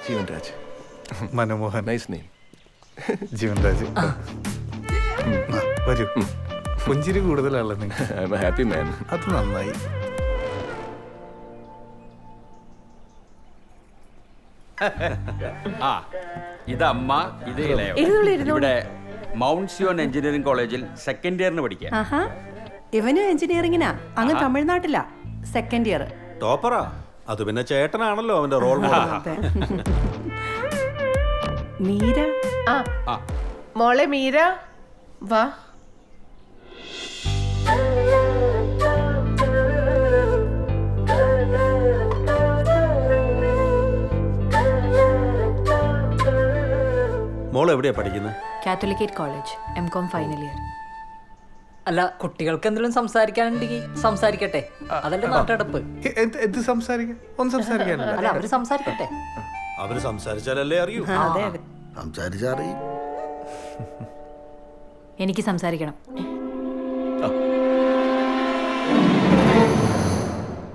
ജീവൻ Raj. Manmohan. Nice name. Jeevan Raj. വരൂ. പുഞ്ചിരി കൂടുതലാണല്ലോ നിങ്ങൾ. I am a happy man. അത് നന്നായി. ആ ഇത് അമ്മ, ഇത് ഇളയവൻ. ഇവിടെ മൗണ്ട് സിയോൺ എഞ്ചിനീയറിംഗ് കോളേജിൽ സെക്കൻഡ് ഇയറിന് പഠിക്കാം. ആഹാ, ഇവനും എഞ്ചിനീയറിംഗിനാ. അങ്ങ് തമിഴ്നാട്ടിലാ, സെക്കൻഡ് ഇയർ. ടോപ്പറാ. അത് പിന്നെ ചേട്ടനാണല്ലോ അവന്റെ റോൾ മോഡൽ. മീര. ആ മോളെ മീര വാ. മോൾ എവിടെയാ പഠിക്കുന്നത്? Catholicate college, M.Com final year. അല്ല, കുട്ടികൾക്ക് എന്തെങ്കിലും സംസാരിക്കാനുണ്ടെങ്കിൽ സംസാരിക്കട്ടെ. അതല്ലേ നാട്ടടപ്പ്. എന്ത് സംസാരിക്കാൻ? ഒന്നും സംസാരിക്കാനില്ല. അല്ല, അവര് സംസാരിക്കട്ടെ. അവര് സംസാരിച്ചാലല്ലേ അറിയൂ. അതെ അതെ. സംസാരിച്ചറിയും. എനിക്ക് സംസാരിക്കണം. ആ